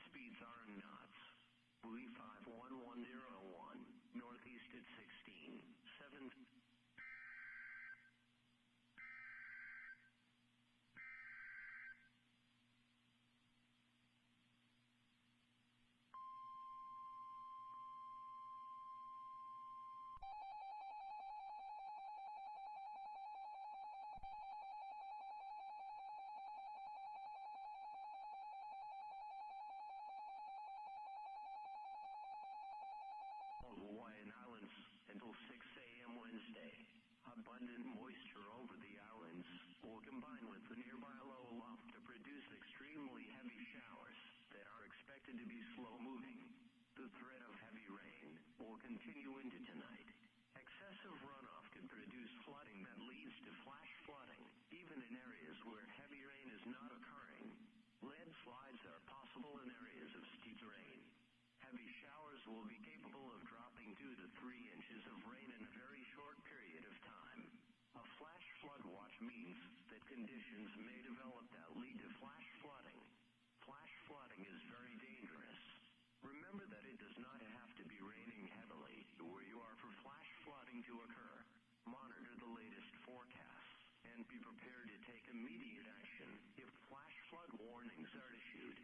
speeds are in knots. Buoy 51101, northeast at 16, 7. Hawaiian Islands until 6 a.m. Wednesday. Abundant moisture over the islands will combine with the nearby low aloft to produce extremely heavy showers that are expected to be slow-moving. The threat of heavy rain will continue into tonight. Excessive runoff can produce flooding that leads to flash flooding, even in areas where heavy rain is not occurring. Landslides are possible in areas of steep terrain. Heavy showers will be capable of dropping 2 to 3 inches of rain in a very short period of time. A flash flood watch means that conditions may develop that lead to flash flooding. Flash flooding is very dangerous. Remember that it does not have to be raining heavily where you are for flash flooding to occur. Monitor the latest forecasts and be prepared to take immediate action if flash flood warnings are issued.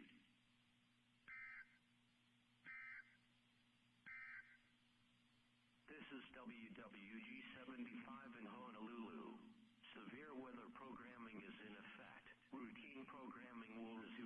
This is WWG-75 in Honolulu. Severe weather programming is in effect. Routine programming will resume